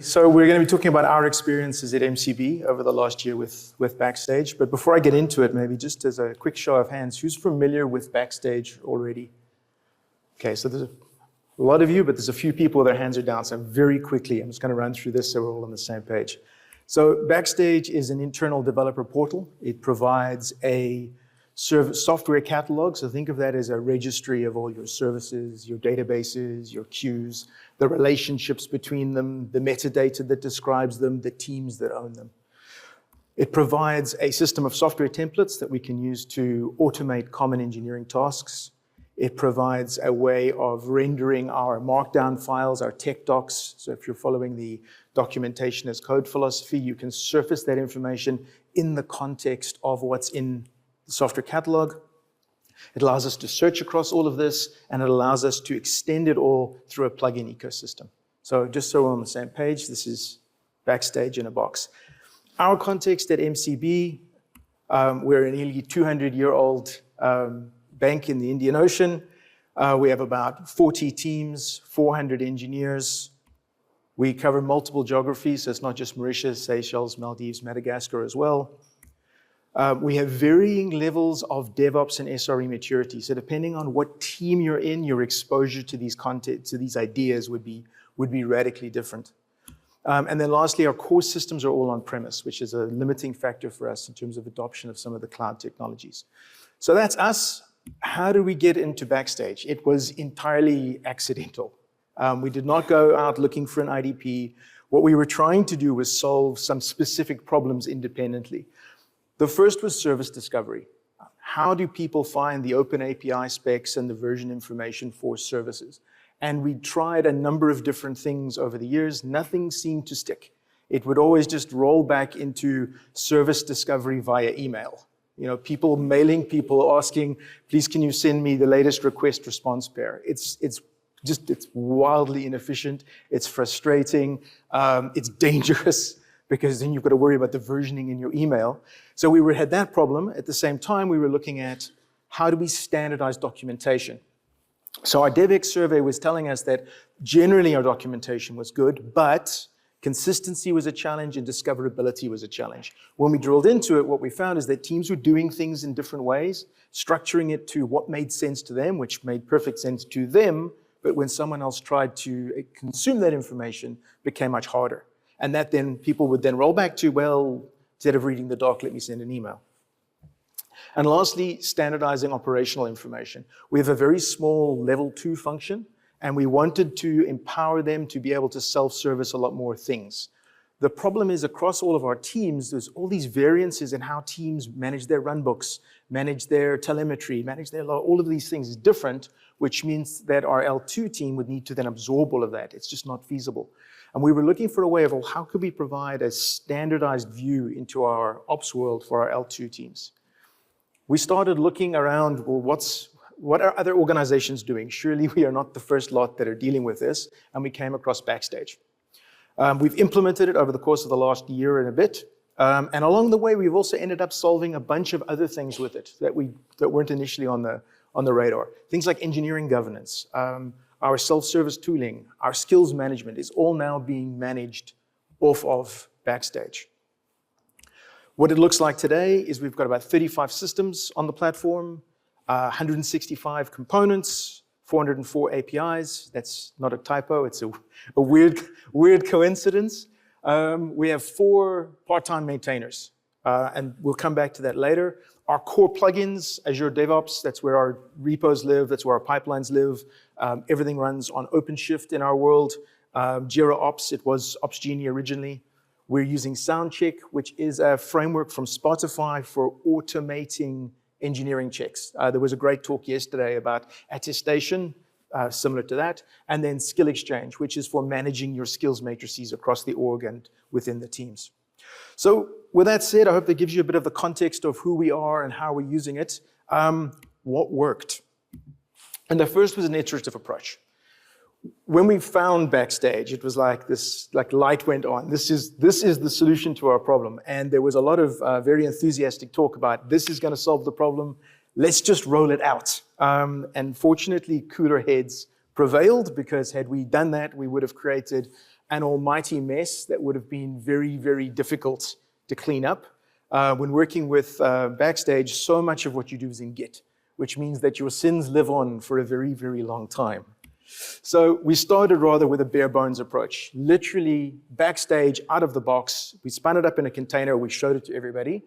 So we're going to be talking about our experiences at MCB over the last year with Backstage. But before I get into it, maybe just as a quick show of hands, who's familiar with Backstage already? Okay, so there's a lot of you, but there's a few people their hands are down. So very quickly, I'm just going to run through this so we're all on the same page. So Backstage is an internal developer portal. It provides a software catalog. So think of that as a registry of all your services, your databases, your queues, the relationships between them, the metadata that describes them, the teams that own them. It provides a system of software templates that we can use to automate common engineering tasks. It provides a way of rendering our markdown files, our tech docs. So if you're following the documentation as code philosophy, you can surface that information in the context of what's in the software catalog. It allows us to search across all of this, and it allows us to extend it all through a plugin ecosystem. So just so we're on the same page, this is Backstage in a box. Our context at MCB, we're a nearly 200-year-old bank in the Indian Ocean. We have about 40 teams, 400 engineers. We cover multiple geographies, so it's not just Mauritius, Seychelles, Maldives, Madagascar as well. We have varying levels of DevOps and SRE maturity. So depending on what team you're in, your exposure to these ideas would be radically different. And then lastly, our core systems are all on-premise, which is a limiting factor for us in terms of adoption of some of the cloud technologies. So that's us. How did we get into Backstage? It was entirely accidental. We did not go out looking for an IDP. What we were trying to do was solve some specific problems independently. The first was service discovery. How do people find the open API specs and the version information for services? And we tried a number of different things over the years. Nothing seemed to stick. It would always just roll back into service discovery via email. You know, people mailing people asking, please can you send me the latest request response pair? It's wildly inefficient. It's frustrating. It's dangerous, because then you've got to worry about the versioning in your email. So we had that problem. At the same time, we were looking at how do we standardize documentation. So our DevX survey was telling us that generally our documentation was good, but consistency was a challenge and discoverability was a challenge. When we drilled into it, what we found is that teams were doing things in different ways, structuring it to what made sense to them, which made perfect sense to them, but when someone else tried to consume that information, it became much harder. And that then people would then roll back to, well, instead of reading the doc, let me send an email. And lastly, standardizing operational information. We have a very small level 2 function, and we wanted to empower them to be able to self-service a lot more things. The problem is across all of our teams, there's all these variances in how teams manage their runbooks, manage their telemetry, manage their log. All of these things is different, which means that our L2 team would need to then absorb all of that. It's just not feasible. And we were looking for a way of, well, how could we provide a standardized view into our ops world for our L2 teams? We started looking around, well, what are other organizations doing? Surely we are not the first lot that are dealing with this, and we came across Backstage. We've implemented it over the course of the last year and a bit, and along the way, we've also ended up solving a bunch of other things with it that weren't initially on the radar. Things like engineering governance, our self-service tooling, our skills management is all now being managed off of Backstage. What it looks like today is we've got about 35 systems on the platform, 165 components, 404 APIs. That's not a typo, it's a weird coincidence. We have 4 part-time maintainers, and we'll come back to that later. Our core plugins, Azure DevOps, that's where our repos live, that's where our pipelines live. Everything runs on OpenShift in our world. Jira Ops, it was OpsGenie originally. We're using Soundcheck, which is a framework from Spotify for automating engineering checks. There was a great talk yesterday about attestation, similar to that, and then Skill Exchange, which is for managing your skills matrices across the org and within the teams. So with that said, I hope that gives you a bit of the context of who we are and how we're using it. What worked? And the first was an iterative approach. When we found Backstage, it was like this, like light went on. This is the solution to our problem. And there was a lot of very enthusiastic talk about this is going to solve the problem. Let's just roll it out. And fortunately, cooler heads prevailed, because had we done that, we would have created an almighty mess that would have been very, very difficult to clean up. When working with Backstage, so much of what you do is in Git, which means that your sins live on for a very, very long time. So we started rather with a bare bones approach. Literally, Backstage, out of the box, we spun it up in a container, we showed it to everybody.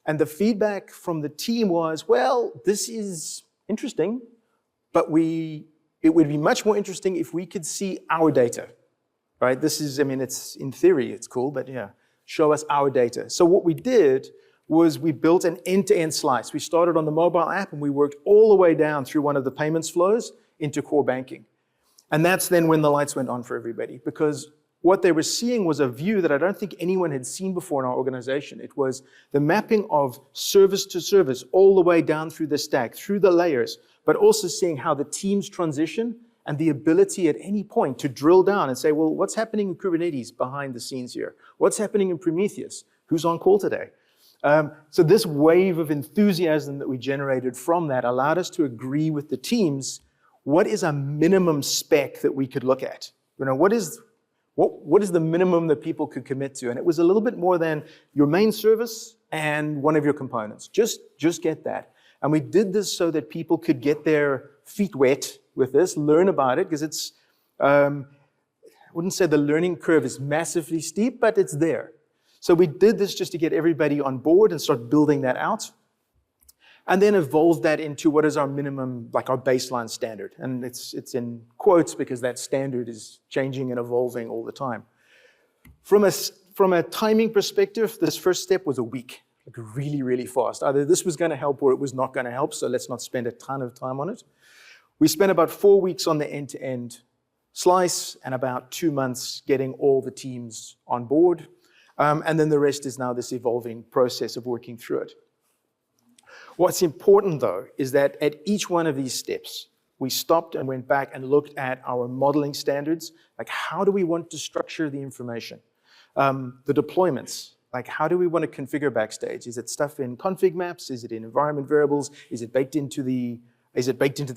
And the feedback from the team was, well, this is interesting, but it would be much more interesting if we could see our data, right? This is, I mean, it's in theory, it's cool, but yeah, show us our data. So what we did was we built an end-to-end slice. We started on the mobile app and we worked all the way down through one of the payments flows into core banking. And that's then when the lights went on for everybody, because what they were seeing was a view that I don't think anyone had seen before in our organization. It was the mapping of service to service all the way down through the stack, through the layers, but also seeing how the teams transition and the ability at any point to drill down and say, well, what's happening in Kubernetes behind the scenes here? What's happening in Prometheus? Who's on call today? So this wave of enthusiasm that we generated from that allowed us to agree with the teams, what is a minimum spec that we could look at? You know, what is the minimum that people could commit to? And it was a little bit more than your main service and one of your components. Just get that. And we did this so that people could get their feet wet with this, learn about it, because it's, I wouldn't say the learning curve is massively steep, but it's there. So we did this just to get everybody on board and start building that out. And then evolve that into what is our minimum, like our baseline standard. And it's in quotes because that standard is changing and evolving all the time. From a timing perspective, this first step was a week, like really, really fast. Either this was going to help or it was not going to help, so let's not spend a ton of time on it. We spent about 4 weeks on the end-to-end slice and about 2 months getting all the teams on board. And then the rest is now this evolving process of working through it. What's important, though, is that at each one of these steps, we stopped and went back and looked at our modeling standards, like how do we want to structure the information? The deployments, like how do we want to configure Backstage? Is it stuff in config maps? Is it in environment variables? Is it baked into the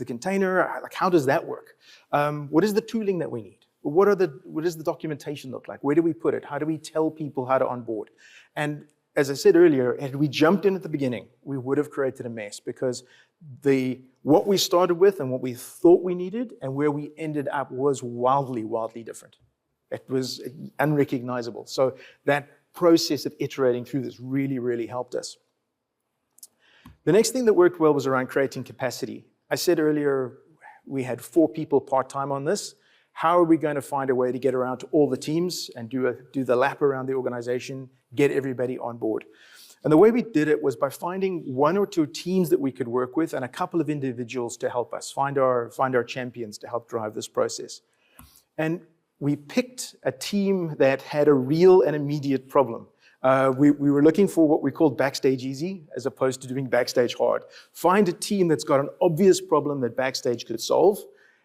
container? Like how does that work? What is the tooling that we need? What does the documentation look like? Where do we put it? How do we tell people how to onboard? And as I said earlier, had we jumped in at the beginning, we would have created a mess because what we started with and what we thought we needed and where we ended up was wildly, wildly different. It was unrecognizable. So that process of iterating through this really, really helped us. The next thing that worked well was around creating capacity. I said earlier, we had 4 people part-time on this. How are we going to find a way to get around to all the teams and do the lap around the organization, get everybody on board? And the way we did it was by finding 1 or 2 teams that we could work with and a couple of individuals to help us, find our champions to help drive this process. And we picked a team that had a real and immediate problem. We were looking for what we called Backstage easy as opposed to doing Backstage hard. Find a team that's got an obvious problem that Backstage could solve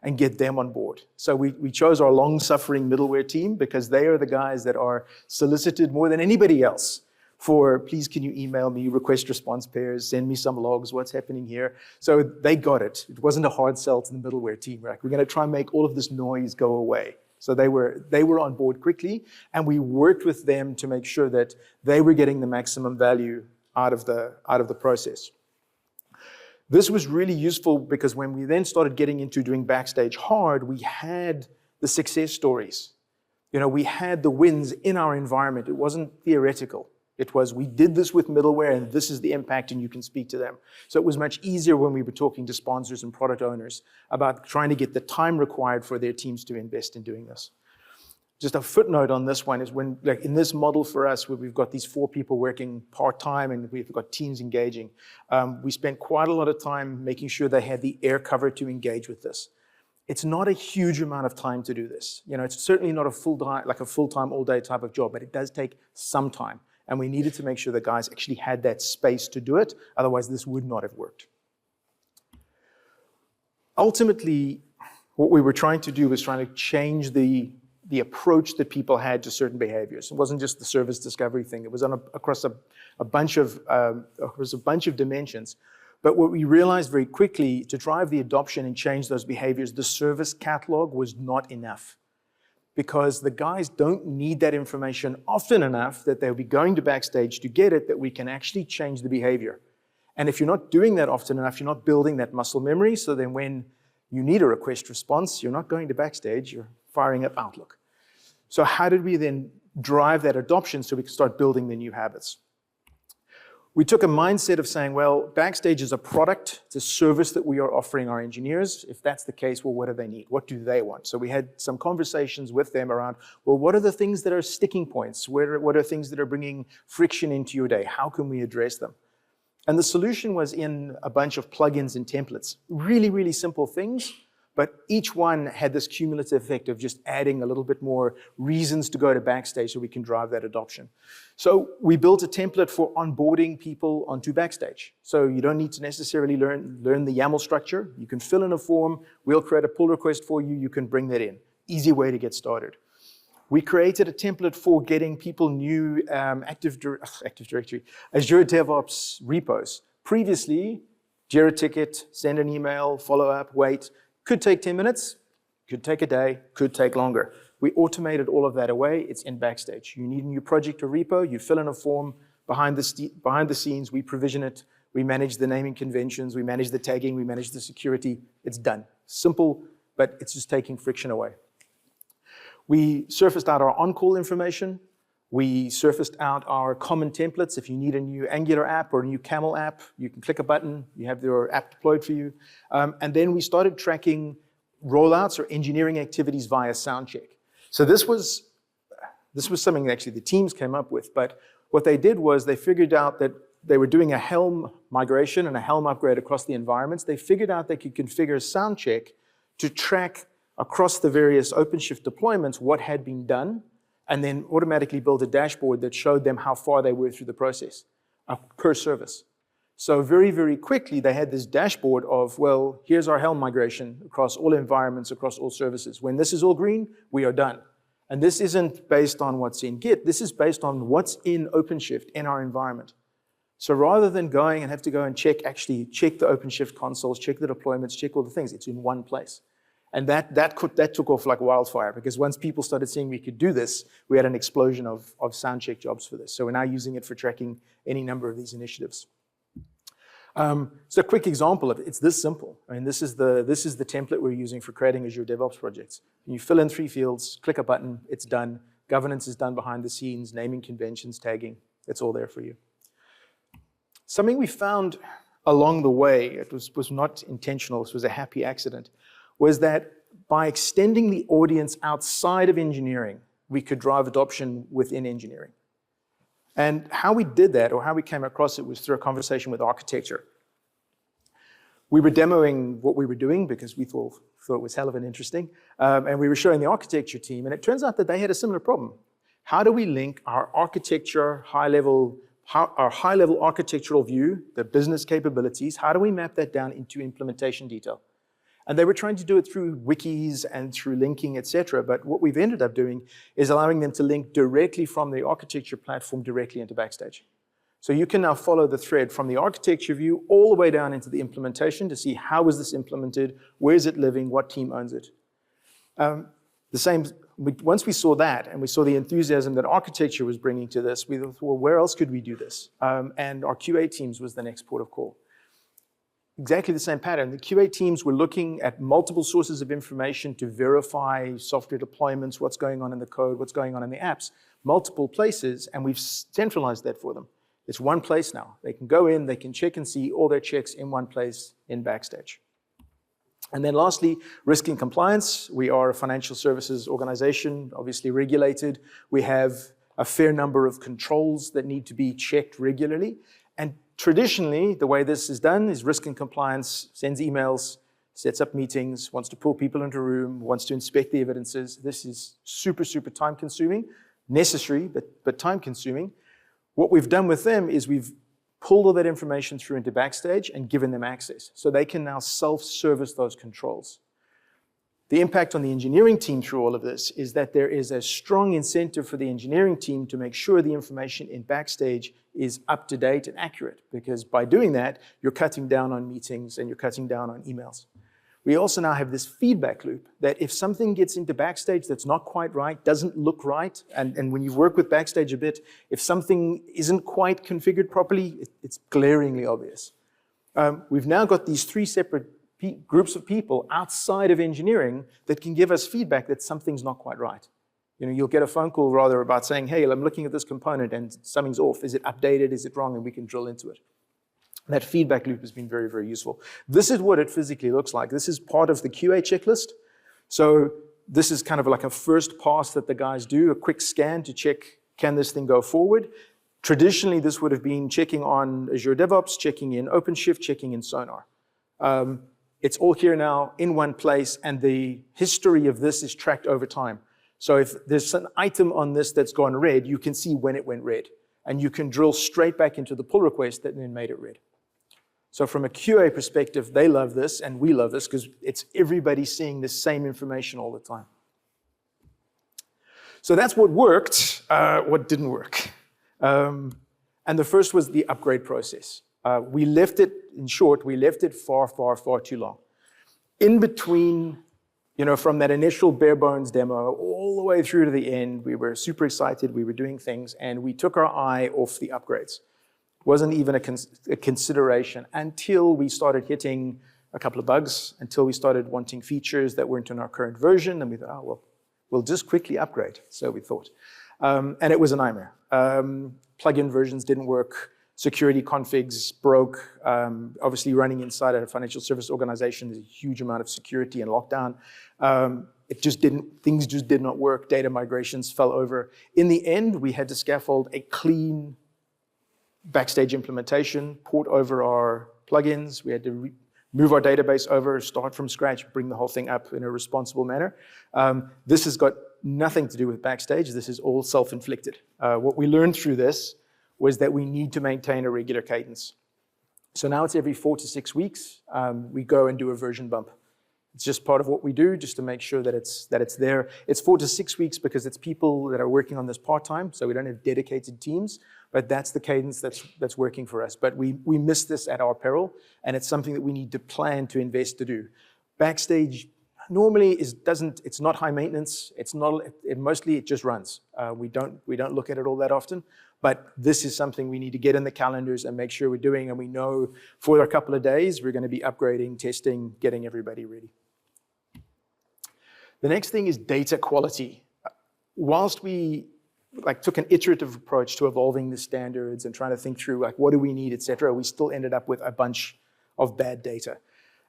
and get them on board. So we chose our long-suffering middleware team because they are the guys that are solicited more than anybody else for, please can you email me, request response pairs, send me some logs, what's happening here. So they got it. It wasn't a hard sell to the middleware team. We're going to try and make all of this noise go away. So they were on board quickly, and we worked with them to make sure that they were getting the maximum value out of the process. This was really useful because when we then started getting into doing Backstage hard, we had the success stories. You know, we had the wins in our environment. It wasn't theoretical. It was, we did this with middleware and this is the impact and you can speak to them. So it was much easier when we were talking to sponsors and product owners about trying to get the time required for their teams to invest in doing this. Just a footnote on this one is when, like in this model for us, where we've got these 4 people working part-time and we've got teams engaging, we spent quite a lot of time making sure they had the air cover to engage with this. It's not a huge amount of time to do this. You know, it's certainly not a full-time, all-day type of job, but it does take some time. And we needed to make sure the guys actually had that space to do it. Otherwise, this would not have worked. Ultimately, what we were trying to do was trying to change the approach that people had to certain behaviors. It wasn't just the service discovery thing. It was across a bunch of dimensions. But what we realized very quickly, to drive the adoption and change those behaviors, the service catalog was not enough. because the guys don't need that information often enough that they'll be going to Backstage to get it, that we can actually change the behavior. And if you're not doing that often enough, you're not building that muscle memory, so then when you need a request response, you're not going to Backstage, you're firing up Outlook. So how did we then drive that adoption so we can start building the new habits? We took a mindset of saying, well, Backstage is a product, it's a service that we are offering our engineers. If that's the case, well, what do they need? What do they want? So we had some conversations with them around, well, what are the things that are sticking points? What are things that are bringing friction into your day? How can we address them? And the solution was in a bunch of plugins and templates. Really, really simple things, but each one had this cumulative effect of just adding a little bit more reasons to go to Backstage so we can drive that adoption. So we built a template for onboarding people onto Backstage. So you don't need to necessarily learn the YAML structure. You can fill in a form, we'll create a pull request for you, you can bring that in. Easy way to get started. We created a template for getting people new Active Directory, Azure DevOps repos. Previously, Jira ticket, send an email, follow up, wait. Could take 10 minutes, could take a day, could take longer. We automated all of that away. It's in Backstage. You need a new project or repo, you fill in a form. Behind the scenes, we provision it. We manage the naming conventions. We manage the tagging. We manage the security. It's done. Simple, but it's just taking friction away. We surfaced out our on-call information. We surfaced out our common templates. If you need a new Angular app or a new Camel app, you can click a button. You have your app deployed for you. And then we started tracking rollouts or engineering activities via Soundcheck. So this was something that actually the teams came up with. But what they did was they figured out that they were doing a Helm migration and a Helm upgrade across the environments. They figured out they could configure Soundcheck to track across the various OpenShift deployments what had been done, and then automatically build a dashboard that showed them how far they were through the process per service. So very, very quickly, they had this dashboard of, well, here's our Helm migration across all environments, across all services. When this is all green, we are done. And this isn't based on what's in Git. This is based on what's in OpenShift in our environment. So rather than going and have to go and check the OpenShift consoles, check the deployments, check all the things, it's in one place. And that took off like wildfire, because once people started seeing we could do this, we had an explosion of Soundcheck jobs for this. So we're now using it for tracking any number of these initiatives. So a quick example of it, it's this simple. I mean, this is the template we're using for creating Azure DevOps projects. You fill in 3 fields, click a button, it's done. Governance is done behind the scenes, naming conventions, tagging, it's all there for you. Something we found along the way, it was not intentional, this was a happy accident, was that by extending the audience outside of engineering, we could drive adoption within engineering. And how we did that, or how we came across it, was through a conversation with architecture. We were demoing what we were doing because we thought it was hell of an interesting, and we were showing the architecture team, and it turns out that they had a similar problem. How do we link our architecture, our high-level architectural view, the business capabilities, how do we map that down into implementation detail? And they were trying to do it through wikis and through linking, et cetera. But what we've ended up doing is allowing them to link directly from the architecture platform directly into Backstage. So you can now follow the thread from the architecture view all the way down into the implementation to see how is this implemented, where is it living, what team owns it. Once we saw that and we saw the enthusiasm that architecture was bringing to this, we thought, well, where else could we do this? And our QA teams was the next port of call. Exactly the same pattern. The QA teams were looking at multiple sources of information to verify software deployments, what's going on in the code, what's going on in the apps, multiple places, and we've centralized that for them. It's one place now. They can go in, they can check and see all their checks in one place in Backstage. And then lastly, risk and compliance. We are a financial services organization, obviously regulated. We have a fair number of controls that need to be checked regularly. And traditionally, the way this is done is risk and compliance sends emails, sets up meetings, wants to pull people into a room, wants to inspect the evidences. This is super, super time consuming, necessary, but time consuming. What we've done with them is we've pulled all that information through into Backstage and given them access. So they can now self-service those controls. The impact on the engineering team through all of this is that there is a strong incentive for the engineering team to make sure the information in Backstage is up to date and accurate, because by doing that, you're cutting down on meetings and you're cutting down on emails. we also now have this feedback loop that if something gets into Backstage that's not quite right, doesn't look right, and when you work with Backstage a bit, if something isn't quite configured properly, it's glaringly obvious. We've now got these three separate groups of people outside of engineering that can give us feedback that something's not quite right. You'll get a phone call rather about saying, hey, I'm looking at this component and something's off. Is it updated? Is it wrong? And we can drill into it. That feedback loop has been very, very useful. This is what it physically looks like. This is part of the QA checklist. So this is kind of like a first pass that the guys do, a quick scan to check, can this thing go forward? Traditionally, this would have been checking on Azure DevOps, checking in OpenShift, checking in Sonar. It's all here now in one place, and the history of this is tracked over time. So if there's an item on this that's gone red, you can see when it went red. And you can drill straight back into the pull request that then made it red. So from a QA perspective, they love this, and we love this because it's everybody seeing the same information all the time. So that's what worked, what didn't work. And the first was the upgrade process. We left it, in short, we left it far, far, far too long. In between, from that initial bare bones demo all the way through to the end, we were super excited, we were doing things, and we took our eye off the upgrades. Wasn't even a consideration until we started hitting a couple of bugs, until we started wanting features that weren't in our current version, and we thought, oh, well, we'll just quickly upgrade, so we thought. And it was a nightmare. Plugin versions didn't work, security configs broke. Obviously, running inside a financial service organization is a huge amount of security and lockdown. Things just did not work. Data migrations fell over. In the end, we had to scaffold a clean Backstage implementation, port over our plugins. We had to move our database over, start from scratch, bring the whole thing up in a responsible manner. This has got nothing to do with Backstage. This is all self-inflicted. What we learned through this was that we need to maintain a regular cadence. So now it's every 4 to 6 weeks, we go and do a version bump. It's just part of what we do, just to make sure that it's there. It's 4 to 6 weeks because it's people that are working on this part-time, so we don't have dedicated teams, but that's the cadence that's working for us. But we miss this at our peril, and it's something that we need to plan to invest to do. Backstage normally it's not high maintenance. Mostly it just runs. We don't look at it all that often, but this is something we need to get in the calendars and make sure we're doing, and we know for a couple of days we're going to be upgrading, testing, getting everybody ready. The next thing is data quality. Whilst we took an iterative approach to evolving the standards and trying to think through what do we need, etc., we still ended up with a bunch of bad data.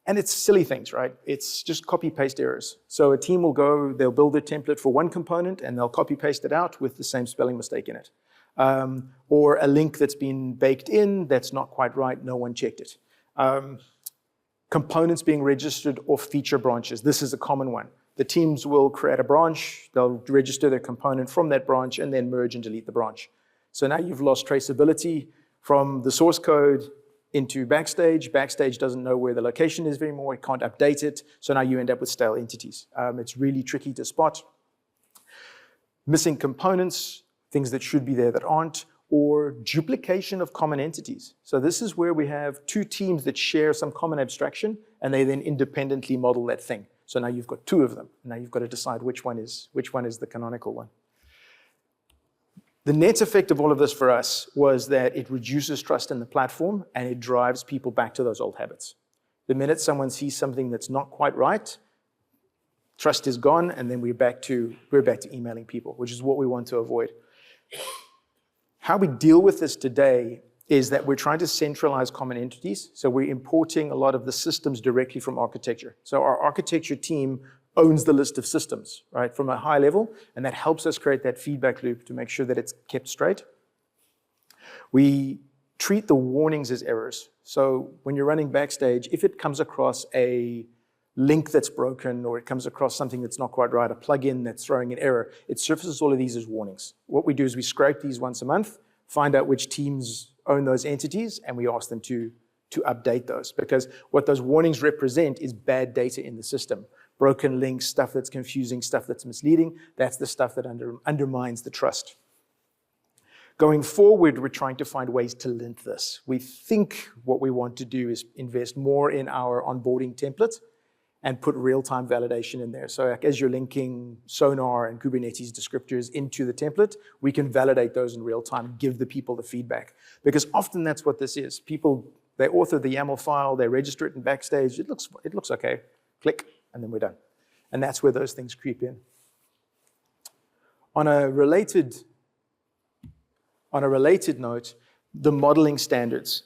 And it's silly things, right? It's just copy-paste errors. So a team will go, they'll build a template for one component, and they'll copy-paste it out with the same spelling mistake in it. Or a link that's been baked in that's not quite right, no one checked it. Components being registered off feature branches. This is a common one. The teams will create a branch, they'll register their component from that branch, and then merge and delete the branch. So now you've lost traceability from the source code into Backstage. Backstage doesn't know where the location is anymore, it can't update it, so now you end up with stale entities. It's really tricky to spot. Missing components, things that should be there that aren't, or duplication of common entities. So this is where we have two teams that share some common abstraction, and they then independently model that thing. So now you've got two of them. Now you've got to decide which one is the canonical one. The net effect of all of this for us was that it reduces trust in the platform, and it drives people back to those old habits. The minute someone sees something that's not quite right, trust is gone, and then we're back to emailing people, which is what we want to avoid. How we deal with this today is that we're trying to centralize common entities. So we're importing a lot of the systems directly from architecture. So our architecture team owns the list of systems, right, from a high level, and that helps us create that feedback loop to make sure that it's kept straight. We treat the warnings as errors. So when you're running Backstage, if it comes across a link that's broken, or it comes across something that's not quite right, a plugin that's throwing an error, it surfaces all of these as warnings. What we do is we scrape these once a month, find out which teams own those entities, and we ask them to update those, because what those warnings represent is bad data in the system. Broken links, stuff that's confusing, stuff that's misleading, that's the stuff that undermines the trust. Going forward, we're trying to find ways to lint this. We think what we want to do is invest more in our onboarding template and put real-time validation in there. So like, as you're linking Sonar and Kubernetes descriptors into the template, we can validate those in real time, give the people the feedback. Because often that's what this is. People, they author the YAML file, they register it in Backstage, it looks okay, click, and then we're done. And that's where those things creep in. On a related note, the modeling standards.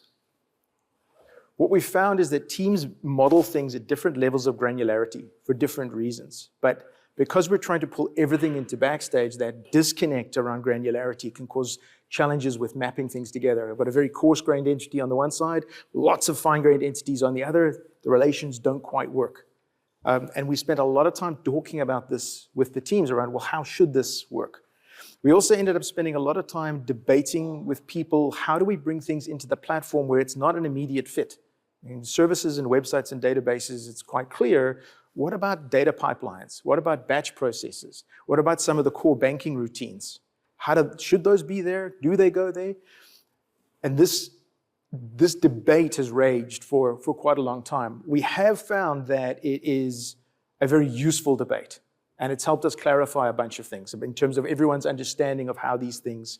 What we found is that teams model things at different levels of granularity for different reasons. But because we're trying to pull everything into Backstage, that disconnect around granularity can cause challenges with mapping things together. I've got a very coarse-grained entity on the one side, lots of fine-grained entities on the other. The relations don't quite work. And we spent a lot of time talking about this with the teams around, well, how should this work? We also ended up spending a lot of time debating with people, how do we bring things into the platform where it's not an immediate fit? In services and websites and databases, it's quite clear. What about data pipelines? What about batch processes? What about some of the core banking routines? Should those be there? Do they go there? And this debate has raged for quite a long time. We have found that it is a very useful debate, and it's helped us clarify a bunch of things in terms of everyone's understanding of how these things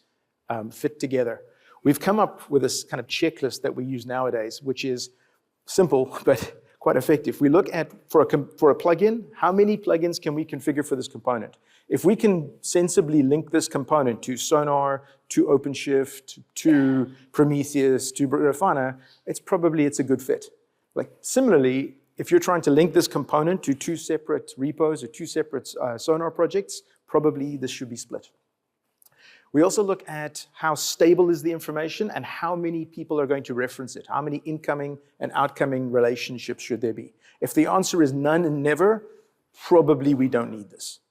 fit together. We've come up with this kind of checklist that we use nowadays, which is simple, but quite effective. We look at, for a plugin, how many plugins can we configure for this component? If we can sensibly link this component to Sonar, to OpenShift, to Prometheus, to Grafana, it's a good fit. Like similarly, if you're trying to link this component to 2 separate repos or 2 separate Sonar projects, probably this should be split. We also look at how stable is the information and how many people are going to reference it. How many incoming and outgoing relationships should there be? If the answer is none and never, probably we don't need this.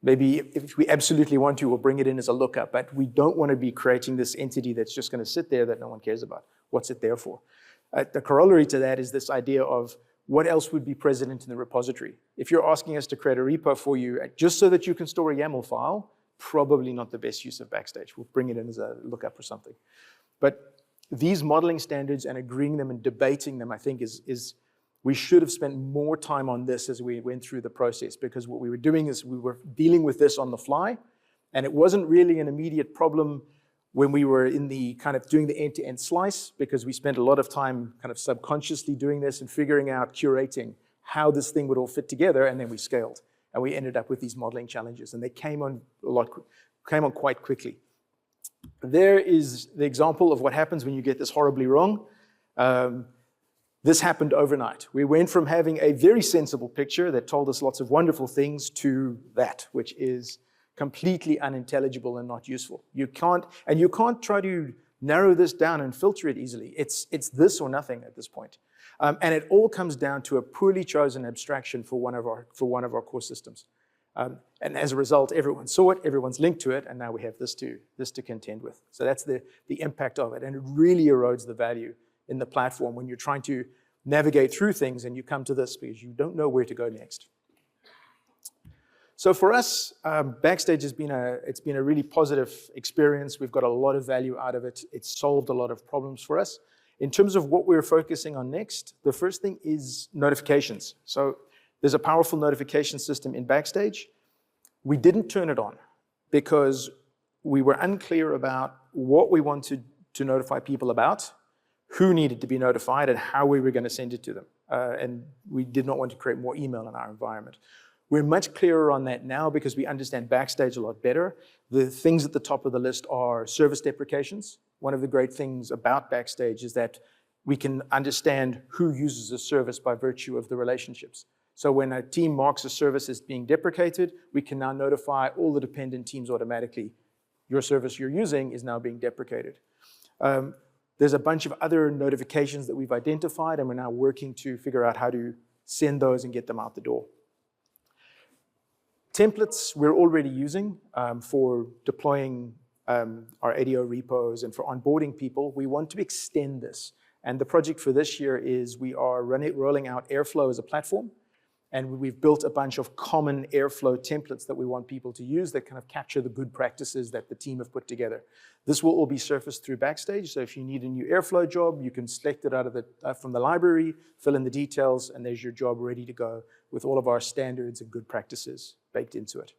Maybe if we absolutely want to, we'll bring it in as a lookup, but we don't want to be creating this entity that's just going to sit there that no one cares about. What's it there for? The corollary to that is this idea of what else would be present in the repository. If you're asking us to create a repo for you just so that you can store a YAML file, probably not the best use of Backstage. We'll bring it in as a lookup or something. But these modeling standards and agreeing them and debating them, I think we should have spent more time on this as we went through the process, because what we were doing is we were dealing with this on the fly, and it wasn't really an immediate problem when we were in the kind of doing the end-to-end slice, because we spent a lot of time kind of subconsciously doing this and figuring out, curating how this thing would all fit together, and then we scaled. And we ended up with these modeling challenges, and they came on quite quickly. There is the example of what happens when you get this horribly wrong. This happened overnight. We went from having a very sensible picture that told us lots of wonderful things to that, which is completely unintelligible and not useful. You can't try to narrow this down and filter it easily. It's this or nothing at this point. And it all comes down to a poorly chosen abstraction for one of our core systems. And as a result, everyone saw it, everyone's linked to it, and now we have this to contend with. So that's the impact of it, and it really erodes the value in the platform when you're trying to navigate through things and you come to this because you don't know where to go next. So for us, Backstage has been a really positive experience. We've got a lot of value out of it. It's solved a lot of problems for us. In terms of what we're focusing on next, the first thing is notifications. So there's a powerful notification system in Backstage. We didn't turn it on because we were unclear about what we wanted to notify people about, who needed to be notified, and how we were going to send it to them. And we did not want to create more email in our environment. We're much clearer on that now because we understand Backstage a lot better. The things at the top of the list are service deprecations. One of the great things about Backstage is that we can understand who uses a service by virtue of the relationships. So when a team marks a service as being deprecated, we can now notify all the dependent teams automatically. Your service you're using is now being deprecated. There's a bunch of other notifications that we've identified, and we're now working to figure out how to send those and get them out the door. Templates we're already using for deploying our ADO repos and for onboarding people. We want to extend this. And the project for this year is we are rolling out Airflow as a platform. And we've built a bunch of common Airflow templates that we want people to use that kind of capture the good practices that the team have put together. This will all be surfaced through Backstage. So if you need a new Airflow job, you can select it out of from the library, fill in the details, and there's your job ready to go with all of our standards and good practices baked into it.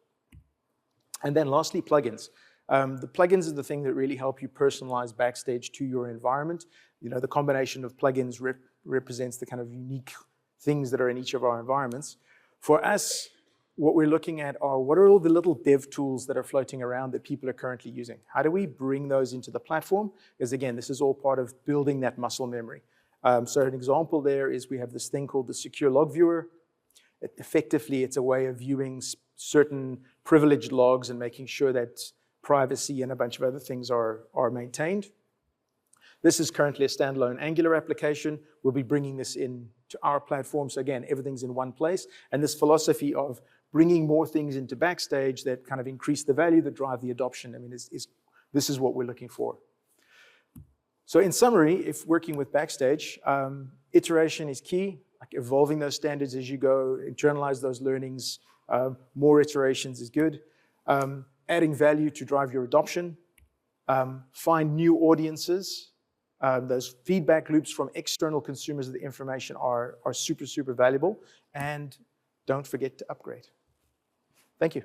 And then lastly, plugins. The plugins is the thing that really help you personalize Backstage to your environment. You know, the combination of plugins represents the kind of unique things that are in each of our environments. For us, what we're looking at are what are all the little dev tools that are floating around that people are currently using? How do we bring those into the platform? Because again, this is all part of building that muscle memory. So an example there is we have this thing called the Secure Log Viewer. Effectively, it's a way of viewing certain privileged logs and making sure that privacy and a bunch of other things are maintained. This is currently a standalone Angular application. We'll be bringing this in to our platform. So again, everything's in one place. And this philosophy of bringing more things into Backstage that kind of increase the value, that drive the adoption, I mean, this is what we're looking for. So in summary, if working with Backstage, iteration is key, like evolving those standards as you go, internalize those learnings, more iterations is good. Adding value to drive your adoption, find new audiences. Those feedback loops from external consumers of the information are super, super valuable. And don't forget to upgrade. Thank you.